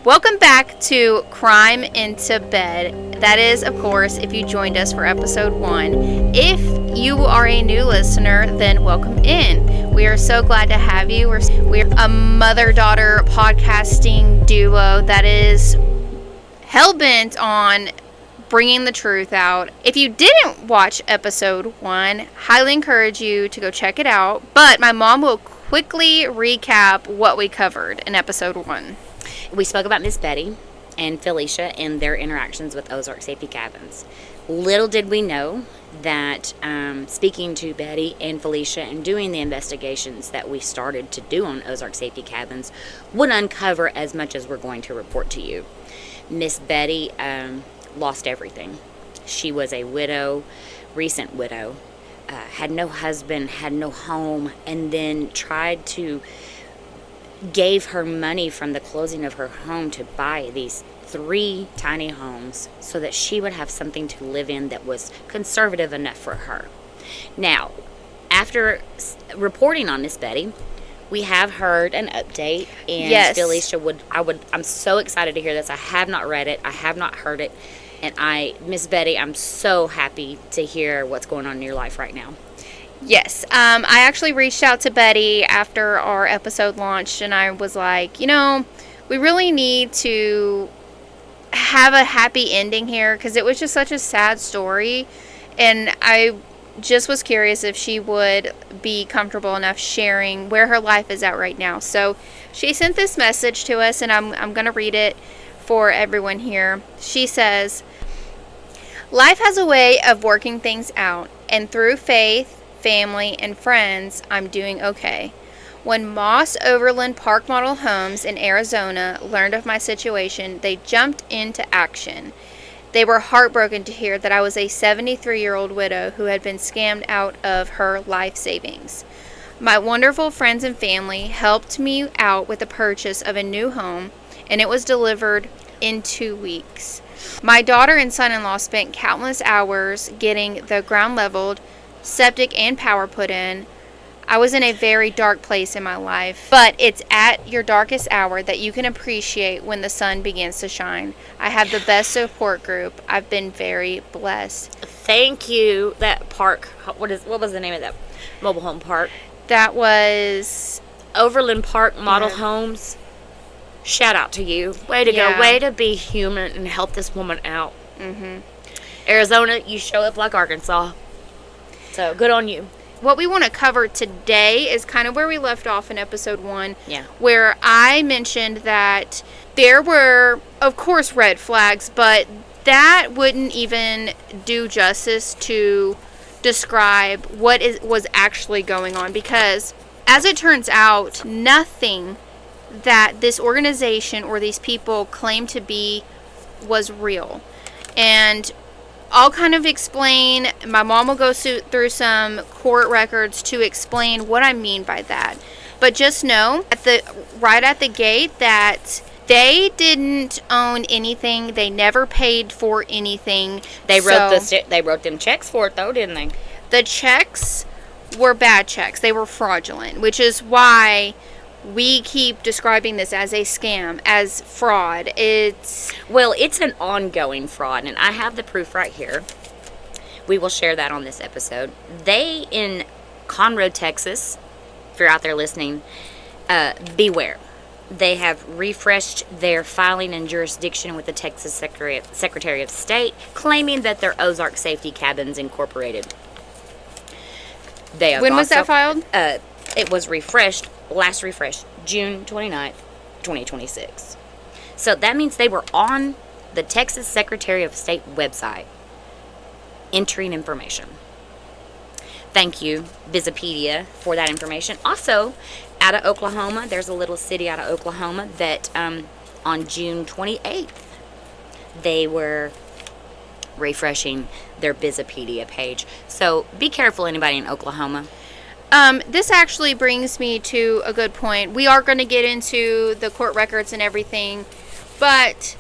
Welcome back to Crime into Bed. That is, of course, if you joined us for episode 1. If you are a new listener, then welcome in. We are so glad to have you. We're a mother-daughter podcasting duo that is hell-bent on bringing the truth out. If you didn't watch episode 1, highly encourage you to go check it out. But my mom will quickly recap what we covered in episode 1. We spoke about Miss Betty and Felicia and their interactions with Ozark Safety Cabins. Little did we know that speaking to Betty and Felicia and doing the investigations that we started to do on Ozark Safety Cabins would uncover as much as we're going to report to you. Miss Betty lost everything. She was a widow, recent widow, had no husband, had no home, and then gave her money from the closing of her home to buy these 3 tiny homes so that she would have something to live in that was conservative enough for her. Now, after reporting on Miss Betty, we have heard an update, and yes. Felicia I'm so excited to hear this. I have not read it. I have not heard it. And Miss Betty, I'm so happy to hear what's going on in your life right now. Yes, I actually reached out to Betty after our episode launched, and I was like, we really need to have a happy ending here, because it was just such a sad story, and I just was curious if she would be comfortable enough sharing where her life is at right now. So she sent this message to us, and I'm going to read it for everyone here. She says, "Life has a way of working things out, and through faith, family, and friends, I'm doing okay. When Moss Overland Park Model Homes in Arizona learned of my situation, they jumped into action. They were heartbroken to hear that I was a 73-year-old widow who had been scammed out of her life savings. My wonderful friends and family helped me out with the purchase of a new home, and it was delivered in 2 weeks. My daughter and son-in-law spent countless hours getting the ground leveled, septic and power put in. I was in a very dark place in my life, but it's at your darkest hour that you can appreciate when the sun begins to shine. I have the best support group. I've been very blessed." Thank you. That park, what was the name of that mobile home park? That was Overland Park Model Homes. Shout out to you. Way to go. Way to be human and help this woman out. Mm-hmm. Arizona, you show up like Arkansas. So, good on you. What we want to cover today is kind of where we left off in episode 1. Yeah. Where I mentioned that there were, of course, red flags, but that wouldn't even do justice to describe what was actually going on. Because, as it turns out, nothing that this organization or these people claim to be was real. And I'll kind of explain. My mom will go through some court records to explain what I mean by that. But just know right at the gate that they didn't own anything. They never paid for anything. They wrote them checks for it though, didn't they? The checks were bad checks. They were fraudulent, which is why we keep describing this as a scam, as fraud. It's an ongoing fraud, and I have the proof right here. We will share that on this episode. They, in Conroe, Texas, if you're out there listening, beware. They have refreshed their filing and jurisdiction with the Texas Secretary of State, claiming that they're Ozark Safety Cabins Incorporated. When was that filed? It was last refreshed, June 29th, 2026. So that means they were on the Texas Secretary of State website entering information. Thank you, Wikipedia, for that information. Also, out of Oklahoma, there's a little city out of Oklahoma that on June 28th, they were refreshing their Wikipedia page. So be careful, anybody in Oklahoma. This actually brings me to a good point. We are going to get into the court records and everything, but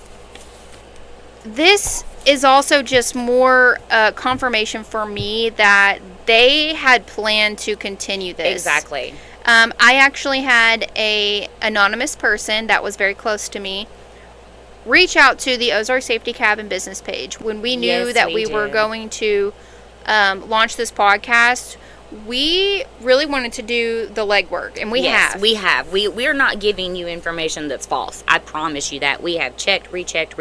this is also just more confirmation for me that they had planned to continue this. Exactly. I actually had a anonymous person that was very close to me reach out to the Ozark Safety Cabin business page. When we knew Yes, that we we were did. going to launch this podcast, we really wanted to do the legwork, and we have. We have. We're not giving you information that's false. I promise you that. We have checked, rechecked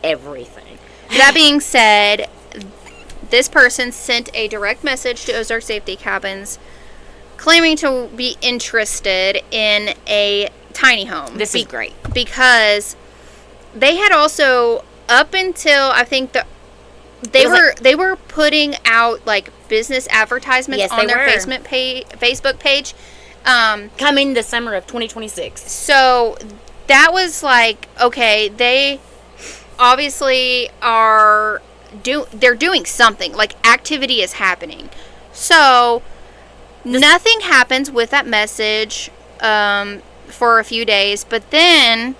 everything. That being said, this person sent a direct message to Ozark Safety Cabins claiming to be interested in a tiny home. This is great. Because they had also, up until I think they were putting out like business advertisements Yes, on they their were. Facebook page. Coming the summer of 2026. So that was like, okay, they obviously they're doing something, like activity is happening. So nothing happens with that message for a few days, but then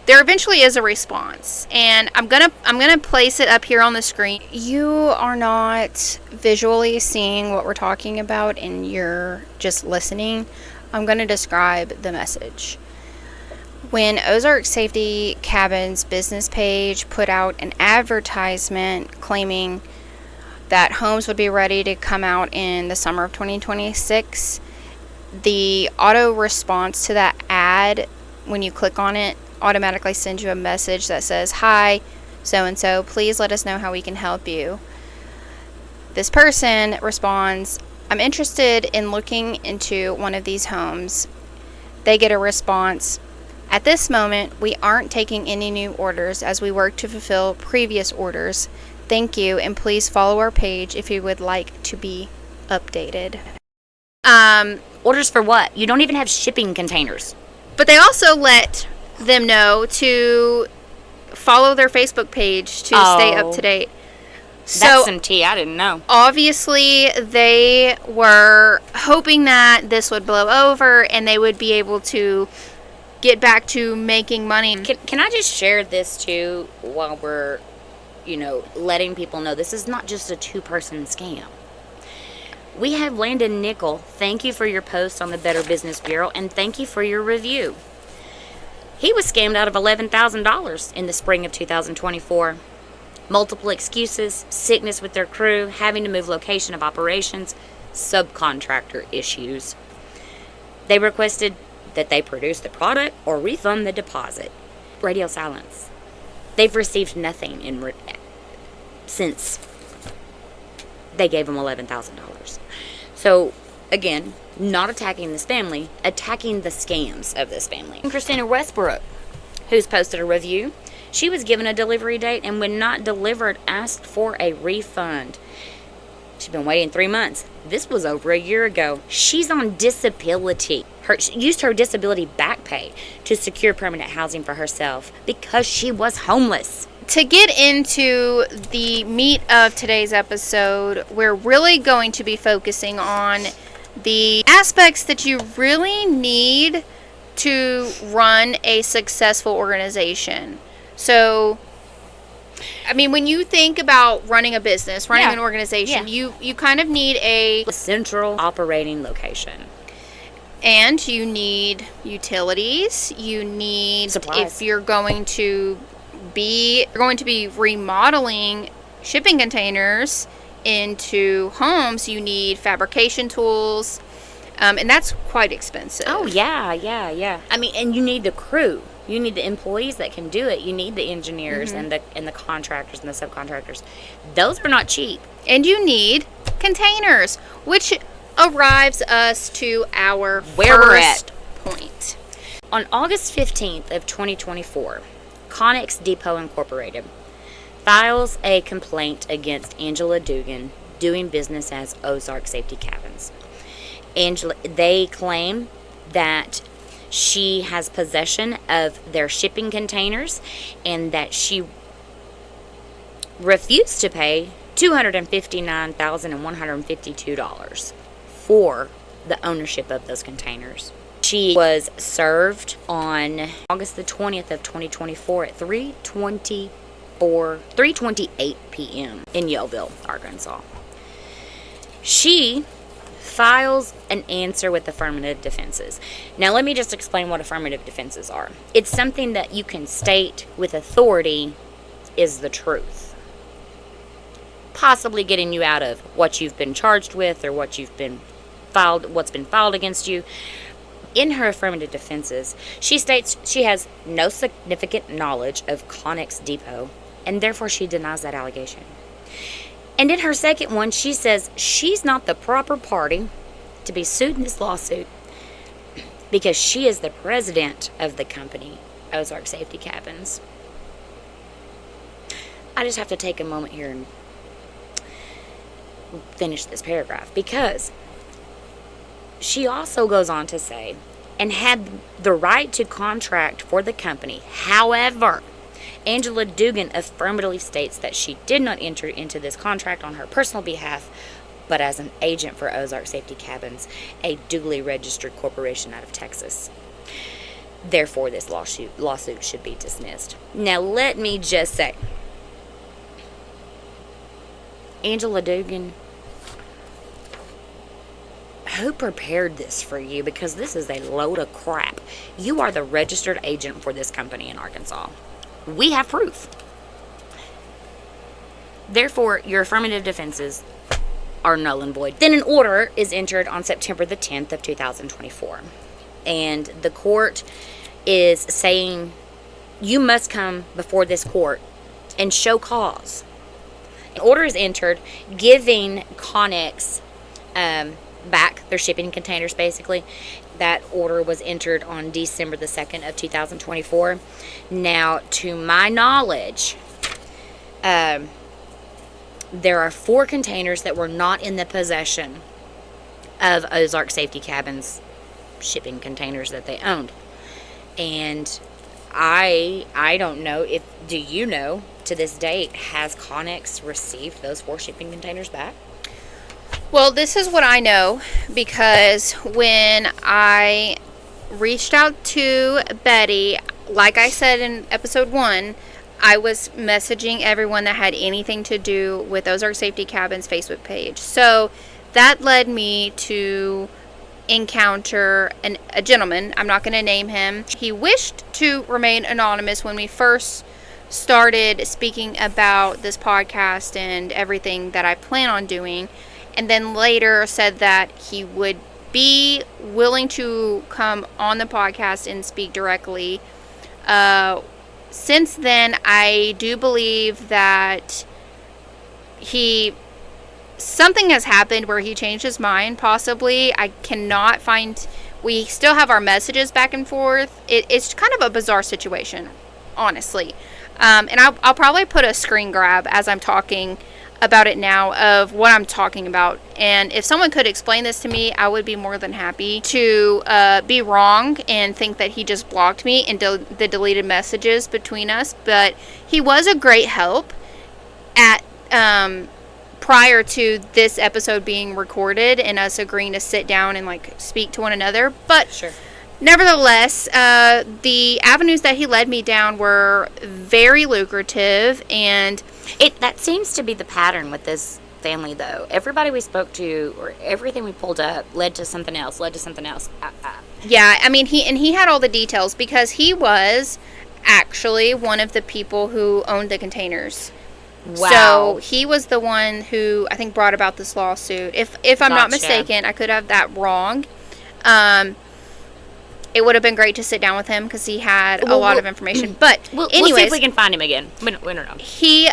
there eventually is a response, and I'm gonna place it up here on the screen. You are not visually seeing what we're talking about, and you're just listening. I'm gonna describe the message. When Ozark Safety Cabins business page put out an advertisement claiming that homes would be ready to come out in the summer of 2026, the auto response to that ad, when you click on it, automatically sends you a message that says, "Hi, so-and-so, please let us know how we can help you." This person responds, "I'm interested in looking into one of these homes." They get a response, "At this moment, we aren't taking any new orders as we work to fulfill previous orders. Thank you, and please follow our page if you would like to be updated." Orders for what? You don't even have shipping containers. But they also let them know to follow their Facebook page to stay up to date. That's So some tea. I didn't know. obviously they were hoping that this would blow over and they would be able to get back to making money. Can I just share this too while we're, letting people know this is not just a two-person scam. We have Landon Nickel. Thank you for your post on the Better Business Bureau, and thank you for your review. He was scammed out of $11,000 in the spring of 2024. Multiple excuses, sickness with their crew, having to move location of operations, subcontractor issues. They requested that they produce the product or refund the deposit. Radio silence. They've received nothing since they gave them $11,000. So, again, not attacking this family, attacking the scams of this family. Christina Westbrook, who's posted a review, she was given a delivery date and when not delivered, asked for a refund. She's been waiting 3 months. This was over a year ago. She's on disability. She used her disability back pay to secure permanent housing for herself because she was homeless. To get into the meat of today's episode, we're really going to be focusing on the aspects that you really need to run a successful organization. So, I mean, when you think about running a business, running an organization, you kind of need a central operating location. And you need utilities. You need supplies. If you're going to be remodeling shipping containers into homes, you need fabrication tools, and that's quite expensive. Oh yeah. I mean, and you need the crew. You need the employees that can do it. You need the engineers and the contractors and the subcontractors. Those are not cheap. And you need containers, which arrives us to our Where we're first point. On August 15th of 2024, Connex Depot Incorporated files a complaint against Angela Dugan, doing business as Ozark Safety Cabins. They claim that she has possession of their shipping containers and that she refused to pay $259,152 for the ownership of those containers. She was served on August the 20th of 2024 at 3:28 p.m. in Yellville, Arkansas. She files an answer with affirmative defenses. Now, let me just explain what affirmative defenses are. It's something that you can state with authority is the truth, possibly getting you out of what you've been charged with or what's been filed against you. In her affirmative defenses, she states she has no significant knowledge of Connex Depot, and therefore she denies that allegation. And in her second one, she says she's not the proper party to be sued in this lawsuit because she is the president of the company, Ozark Safety Cabins. I just have to take a moment here and finish this paragraph, because she also goes on to say, and had the right to contract for the company. However, Angela Dugan affirmatively states that she did not enter into this contract on her personal behalf, but as an agent for Ozark Safety Cabins, a duly registered corporation out of Texas. Therefore, this lawsuit should be dismissed. Now, let me just say, Angela Dugan, who prepared this for you? Because this is a load of crap. You are the registered agent for this company in Arkansas. We have proof. Therefore, your affirmative defenses are null and void. Then an order is entered on September the 10th of 2024. And the court is saying you must come before this court and show cause. An order is entered giving Connex back their shipping containers, basically. That order was entered on December the 2nd of 2024. Now, to my knowledge, there are 4 containers that were not in the possession of Ozark Safety Cabins shipping containers that they owned. And I don't know do you know, to this date, has Connex received those 4 shipping containers back? Well, this is what I know, because when I reached out to Betty, like I said in episode 1, I was messaging everyone that had anything to do with Ozark Safety Cabins Facebook page. So that led me to encounter a gentleman. I'm not going to name him. He wished to remain anonymous when we first started speaking about this podcast and everything that I plan on doing. And then later said that he would be willing to come on the podcast and speak directly. Since then, I do believe that something has happened where he changed his mind, possibly. I cannot find... We still have our messages back and forth. It's kind of a bizarre situation, honestly. And I'll probably put a screen grab as I'm talking about it now of what I'm talking about, and if someone could explain this to me, I would be more than happy to be wrong and think that he just blocked me and the deleted messages between us. But he was a great help at prior to this episode being recorded and us agreeing to sit down and speak to one another. But sure. Nevertheless, the avenues that he led me down were very lucrative, and that seems to be the pattern with this family, though. Everybody we spoke to, or everything we pulled up, led to something else. Yeah, I mean, he had all the details, because he was actually one of the people who owned the containers. Wow. So he was the one who, I think, brought about this lawsuit. If I'm not mistaken, I could have that wrong. It would have been great to sit down with him, because he had a lot of information. But we'll anyways, see if we can find him again. We don't know. He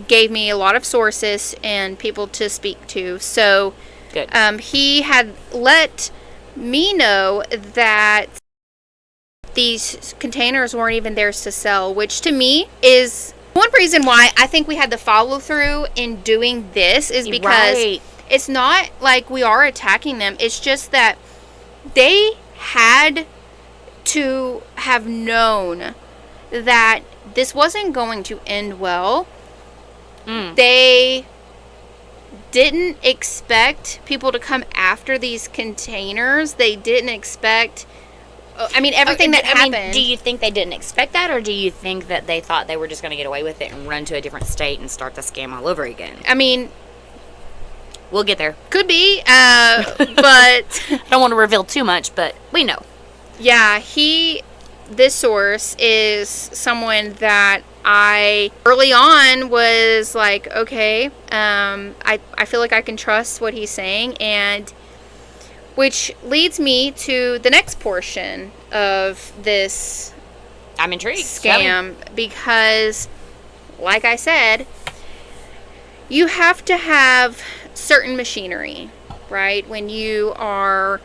gave me a lot of sources and people to speak to. So good. He had let me know that these containers weren't even theirs to sell, which to me is one reason why I think we had the follow through in doing this, is because it's not like we are attacking them. It's just that they had to have known that this wasn't going to end well. They didn't expect people to come after these containers. They didn't expect... everything that happened... do you think they didn't expect that, or do you think that they thought they were just going to get away with it and run to a different state and start the scam all over again? I mean, We'll get there. Could be, but I don't want to reveal too much, but we know. yeah, this source is someone that I early on was like, okay, I feel like I can trust what he's saying, and which leads me to the next portion of this I'm intrigued. scam, because, like I said, you have to have certain machinery, right? When you are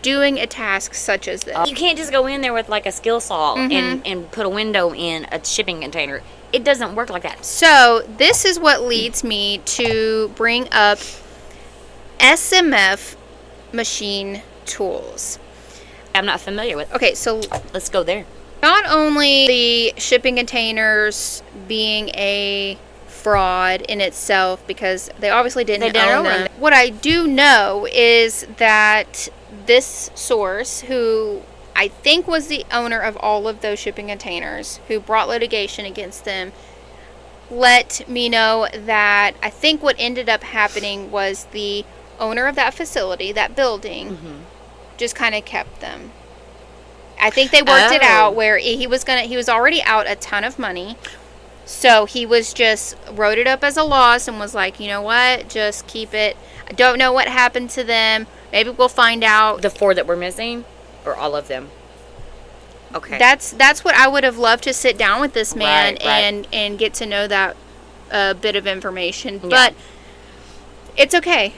doing a task such as this. You can't just go in there with like a skill saw and put a window in a shipping container. It doesn't work like that. So this is what leads me to bring up SMF machine tools. I'm not familiar with. Okay, so Let's go there. not only the shipping containers being a fraud in itself, because they obviously didn't own them. What I do know is that this source, who I think was the owner of all of those shipping containers, who brought litigation against them, let me know that I think what ended up happening was the owner of that facility, that building, just kind of kept them. I think they worked it out where he was already out a ton of money. So he was just wrote it up as a loss and was like, you know what, just keep it. I don't know what happened to them. Maybe we'll find out. The 4 that were missing, or all of them? Okay. That's what I would have loved to sit down with this man Right. and get to know that bit of information. Yeah. But it's okay.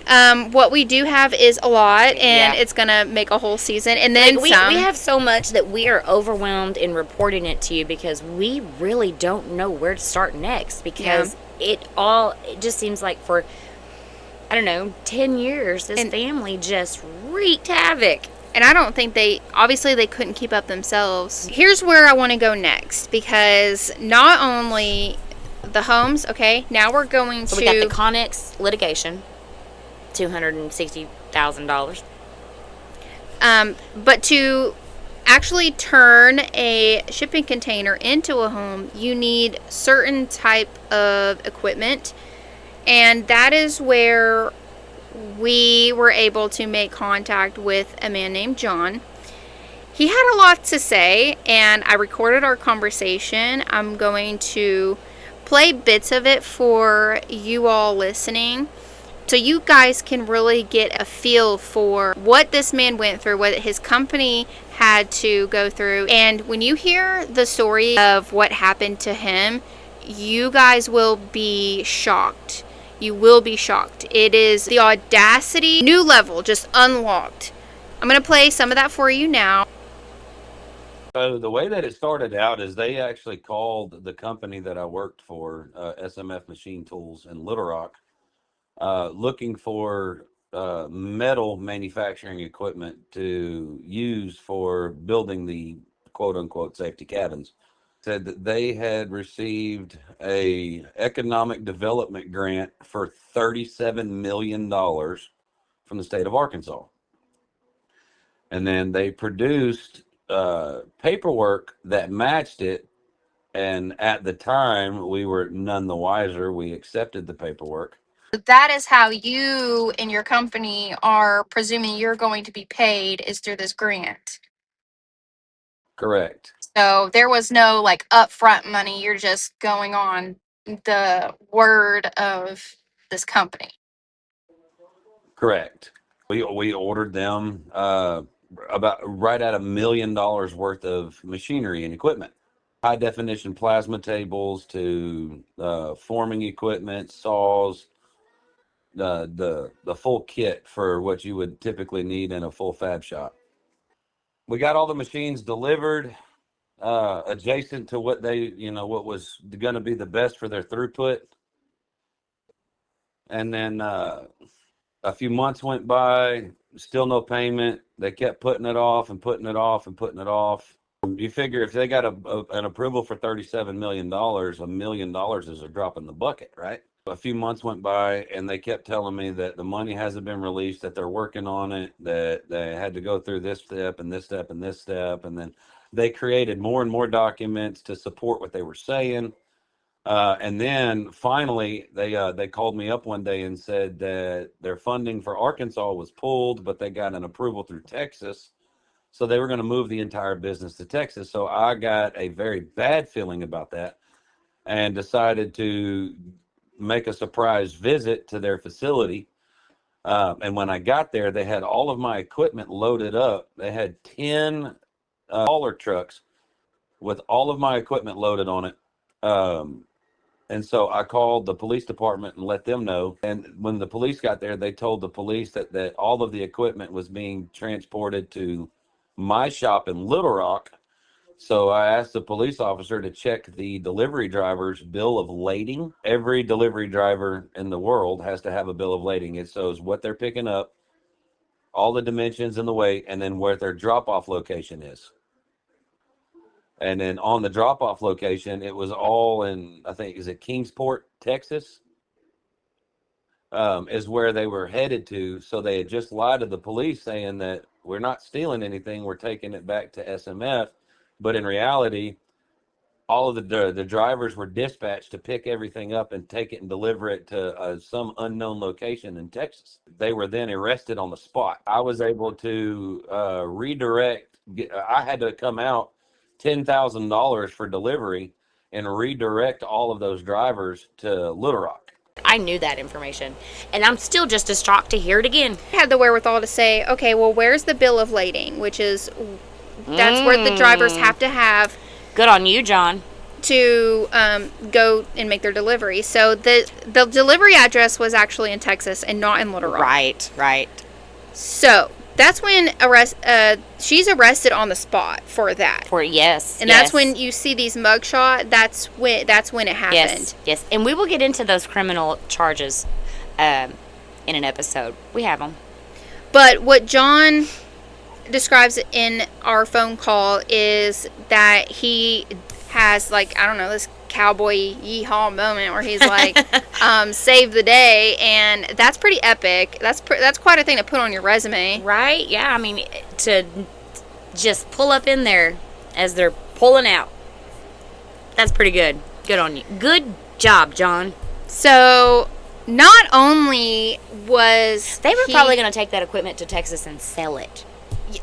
What we do have is a lot, and it's gonna make a whole season, and then we some. have so much that we are overwhelmed in reporting it to you because we really don't know where to start next, because it just seems like for, I don't know, 10 years this family just wreaked havoc. And I don't think they couldn't keep up themselves. Here's where I want to go next, because not only the homes, okay, now we're going So to... we got the Connex litigation, $260,000. But to actually turn a shipping container into a home, you need certain type of equipment. And that is where we were able to make contact with a man named John. He had a lot to say, and I recorded our conversation. I'm going to play bits of it for you all listening, so you guys can really get a feel for what this man went through, what his company had to go through. And when you hear the story of what happened to him, you guys will be shocked. You will be shocked. It is the audacity, new level, just unlocked. I'm going to play some of that for you now. So the way that it started out is they actually called the company that I worked for, SMF Machine Tools in Little Rock, looking for metal manufacturing equipment to use for building the quote unquote safety cabins. Said that they had received a economic development grant for $37 million from the state of Arkansas. And then they produced paperwork that matched it. And at the time, we were none the wiser. We accepted the paperwork. That is how you and your company are presuming you're going to be paid, is through this grant. Correct. So there was no like upfront money. You're just going on the word of this company. Correct. We ordered them about right at $1 million worth of machinery and equipment. High definition plasma tables to forming equipment, saws, the full kit for what you would typically need in a full fab shop. We got all the machines delivered adjacent to what what was going to be the best for their throughput. And then a few months went by, still no payment. They kept putting it off and putting it off and putting it off. You figure if they got an approval for $37 million, $1 million is a drop in the bucket, right? A few months went by and they kept telling me that the money hasn't been released, that they're working on it, that they had to go through this step and this step and this step. And then they created more and more documents to support what they were saying. And then finally, they called me up one day and said that their funding for Arkansas was pulled, but they got an approval through Texas. So they were going to move the entire business to Texas. So I got a very bad feeling about that and decided to make a surprise visit to their facility. And when I got there, they had all of my equipment loaded up. They had 10 hauler trucks with all of my equipment loaded on it. And so I called the police department and let them know. And when the police got there, they told the police that all of the equipment was being transported to my shop in Little Rock. So I asked the police officer to check the delivery driver's bill of lading. Every delivery driver in the world has to have a bill of lading. It shows what they're picking up, all the dimensions and the weight, and then where their drop-off location is. And then on the drop-off location, it was all in, I think, is it Kingsport, Texas? Is where they were headed to. So they had just lied to the police saying that we're not stealing anything, we're taking it back to SMF. But in reality, all of the drivers were dispatched to pick everything up and take it and deliver it to some unknown location in Texas. They were then arrested on the spot. I was able to redirect. I had to come out $10,000 for delivery and redirect all of those drivers to Little Rock. I knew that information, and I'm still just as shocked to hear it again. I had the wherewithal to say, okay, well, where's the bill of lading, which is, that's where the drivers have to have. Good on you, John. To go and make their delivery. So the delivery address was actually in Texas and not in Little Rock. Right. So that's when she's arrested on the spot for that. Yes. And that's when you see these mugshot. That's when it happened. Yes. And we will get into those criminal charges in an episode. We have them. But what John describes in our phone call is that he has, like, I don't know, this cowboy yeehaw moment where he's like, save the day, and that's pretty epic. That's quite a thing to put on your resume. Right? Yeah, I mean, to just pull up in there as they're pulling out. That's pretty good. Good on you. Good job, John. So, not only was they were probably going to take that equipment to Texas and sell it.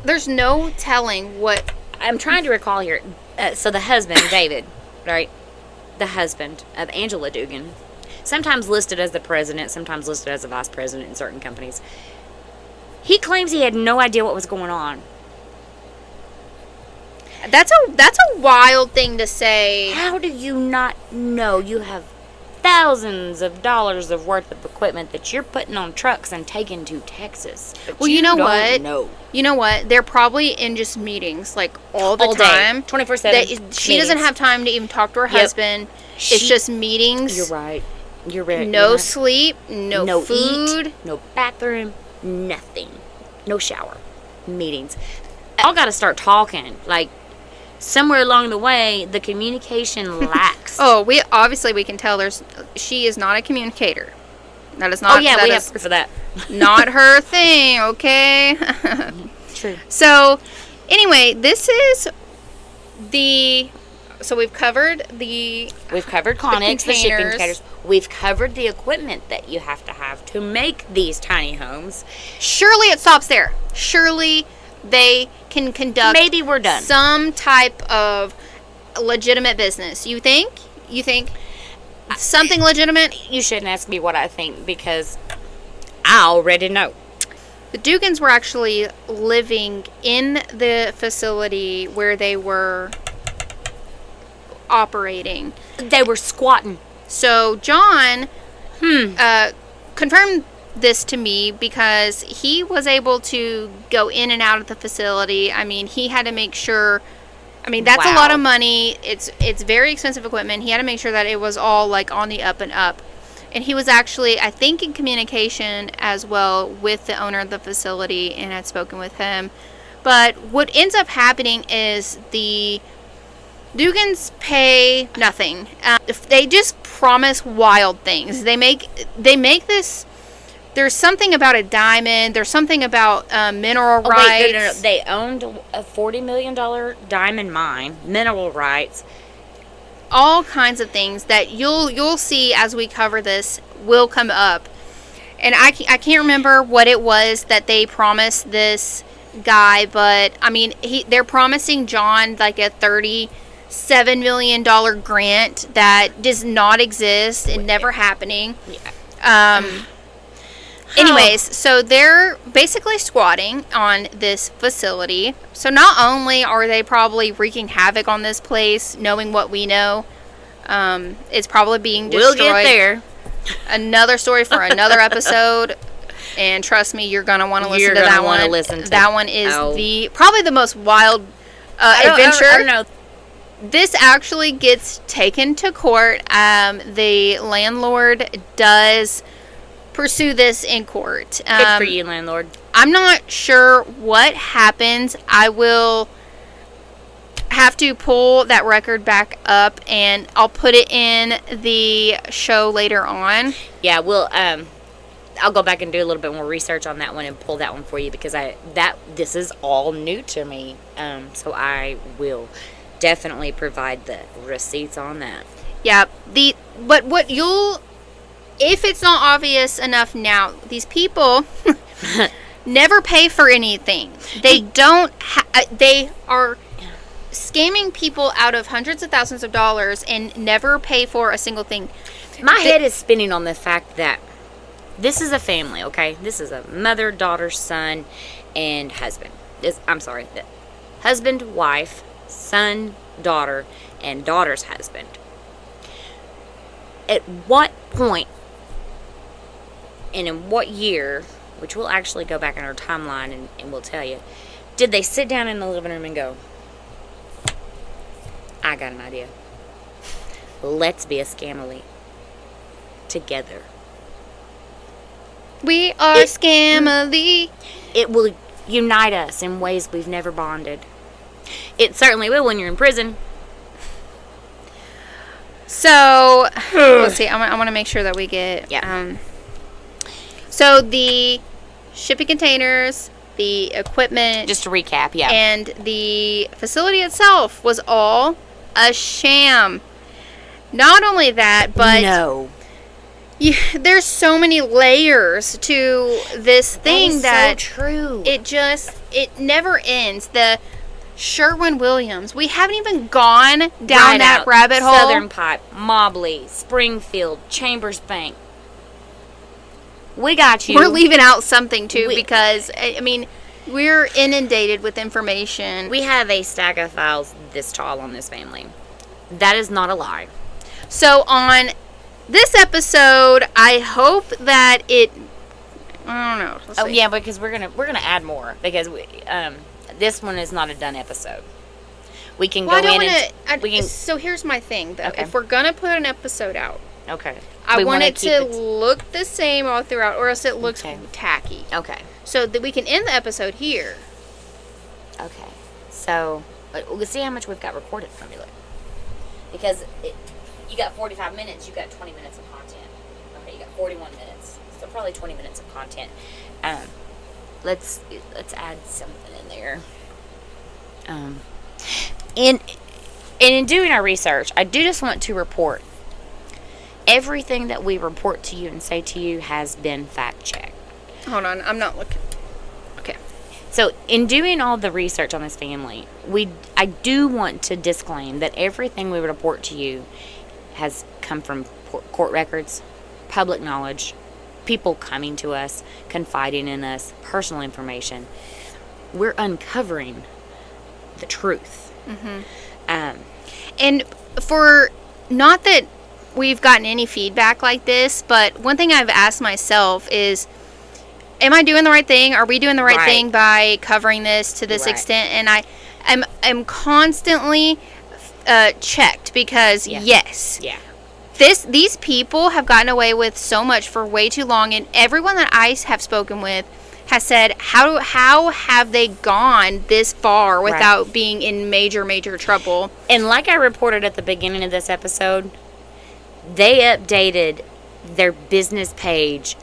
There's no telling what. I'm trying to recall here. So the husband, David, right? The husband of Angela Dugan, sometimes listed as the president, sometimes listed as a vice president in certain companies. He claims he had no idea what was going on. That's a wild thing to say. How do you not know you have thousands of dollars of worth of equipment that you're putting on trucks and taking to Texas? Well, you know what? You know what? They're probably in just meetings, like all time. 24/7. She doesn't have time to even talk to her husband. It's just meetings. You're right. You're right. No sleep, no food. Eat, no bathroom, nothing. No shower. Meetings. All got to start talking. Like, somewhere along the way, the communication lacks. Oh, we can tell she is not a communicator. That is not. Oh yeah, we have proof of that. Not her thing, okay? True. So, anyway, this is so we've covered Connex, the shipping containers. We've covered the equipment that you have to make these tiny homes. Surely it stops there. Surely they can conduct. Maybe we're done. Some type of legitimate business. You think? Something legitimate? You shouldn't ask me what I think, because I already know. The Dugans were actually living in the facility where they were operating. They were squatting. So John confirmed this to me because he was able to go in and out of the facility. I mean, he had to make sure. I mean, that's a lot of money. It's very expensive equipment. He had to make sure that it was all, like, on the up and up. And he was actually, I think, in communication as well with the owner of the facility and had spoken with him. But what ends up happening is the Dugans pay nothing. They just promise wild things. They make this. There's something about a diamond. There's something about mineral rights. No. They owned a $40 million diamond mine, mineral rights. all kinds of things that you'll see as we cover this will come up. And I can't remember what it was that they promised this guy, but I mean, they're promising John like a $37 million grant that does not exist and never happening. Anyways, so they're basically squatting on this facility. So not only are they probably wreaking havoc on this place, knowing what we know, it's probably being destroyed. We'll get there. Another story for another episode. And trust me, you're gonna want to listen to that one. That one is probably the most wild adventure. I don't know. This actually gets taken to court. The landlord does pursue this in court. Good for you, landlord. I'm not sure what happens. I will have to pull that record back up, and I'll put it in the show later on. Yeah, I'll go back and do a little bit more research on that one and pull that one for you, because this is all new to me. So I will definitely provide the receipts on that. Yeah, but what you'll, if it's not obvious enough now, these people never pay for anything. They don't. They are scamming people out of hundreds of thousands of dollars and never pay for a single thing. My head is spinning on the fact that this is a family, okay? This is a mother, daughter, son, and husband. Husband, wife, son, daughter, and daughter's husband. At what point and in what year, which we'll actually go back in our timeline and we'll tell you, did they sit down in the living room and go, I got an idea. Let's be a scamily together. We are scamily. It will unite us in ways we've never bonded. It certainly will when you're in prison. So, let's see. I want to make sure that we get... Yeah. So, the shipping containers, the equipment... Just to recap, yeah. And the facility itself was all a sham. Not only that, but... No. There's so many layers to this thing that so true. It never ends. The Sherwin-Williams. We haven't even gone down that rabbit hole. Southern Pipe, Mobley, Springfield, Chambers Bank. We got you. We're leaving out something too, because I mean, we're inundated with information. We have a stack of files this tall on this family. That is not a lie. So on this episode, I hope that it... I don't know. Let's see. Yeah, because we're gonna add more, because this one is not a done episode. We can go in So here's my thing, though. Okay. If we're gonna put an episode out, okay, I want it to look the same all throughout, or else it looks tacky. Okay. So that we can end the episode here. Okay. So we'll see how much we've got recorded from you, because you got 45 minutes. You got 20 minutes of content. Okay, you got 41 minutes. So probably 20 minutes of content. Let's add something in there. In doing our research, I do just want to report everything that we report to you and say to you has been fact checked. Hold on, I'm not looking. Okay. So in doing all the research on this family, I do want to disclaim that everything we report to you has come from court records, public knowledge, people coming to us, confiding in us, personal information. We're uncovering the truth. Mm-hmm. And for, not that we've gotten any feedback like this, but one thing I've asked myself is, am I doing the right thing? Are we doing the right thing by covering this to this extent? And I'm constantly checked, because yes. Yeah. These people have gotten away with so much for way too long, and everyone that I have spoken with has said, how have they gone this far without being in major trouble? And like I reported at the beginning of this episode, they updated their business page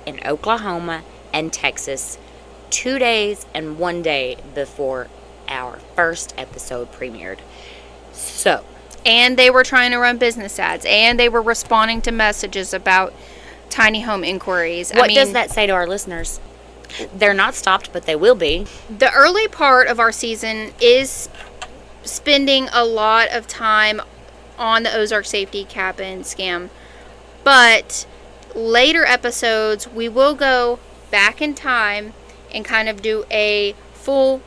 in Oklahoma and Texas 2 days and 1 day before our first episode premiered. So and they were trying to run business ads, and they were responding to messages about tiny home inquiries. What does that say to our listeners? They're not stopped, but they will be. The early part of our season is spending a lot of time on the Ozark Safety Cabin scam, but later episodes we will go back in time and kind of do a full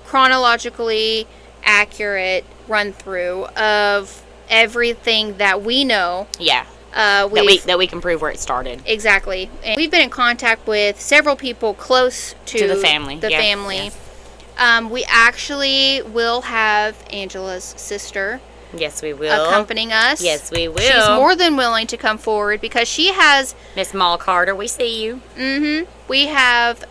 chronologically accurate run through of everything that we know. Yeah. That we can prove where it started. Exactly. And we've been in contact with several people close to the family. We actually will have Angela's sister. Yes, we will. Accompanying us. Yes, we will. She's more than willing to come forward because she has... Miss Maul Carter, we see you. Mm-hmm. We have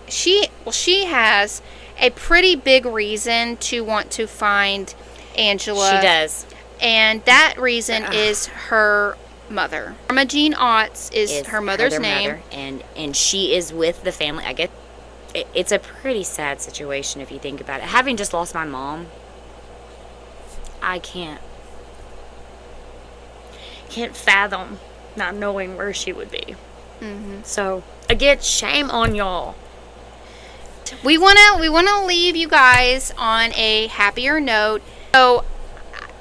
she has a pretty big reason to want to find Angela. She does. And that reason is her mother. Irma Jean Otts is her mother's name. And she is with the family. I get it's a pretty sad situation if you think about it. Having just lost my mom, I can't fathom not knowing where she would be. Mm-hmm. So again, shame on y'all. We wanna leave you guys on a happier note. So,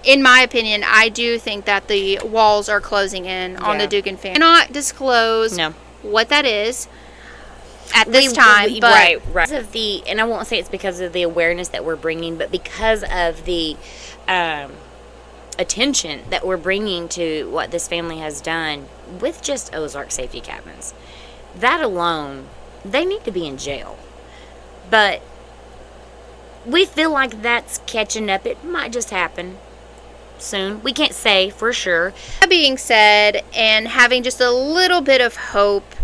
in my opinion, I do think that the walls are closing in on the Dugan family. I cannot disclose what that is at this time, but right. Because of and I won't say it's because of the awareness that we're bringing, but because of the attention that we're bringing to what this family has done with just Ozark Safety Cabins. That alone, they need to be in jail. But we feel like that's catching up. It might just happen soon. We can't say for sure. That being said, and having just a little bit of hope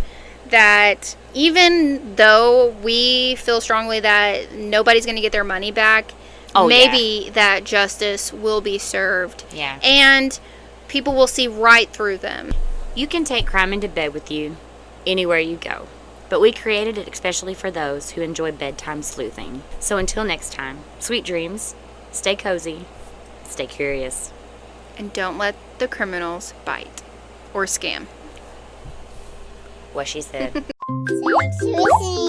that even though we feel strongly that nobody's going to get their money back, maybe that justice will be served. Yeah. And people will see right through them. You can take crime into bed with you anywhere you go. But we created it especially for those who enjoy bedtime sleuthing. So until next time, sweet dreams, stay cozy, stay curious. And don't let the criminals bite or scam. What she said. Thanks for listening.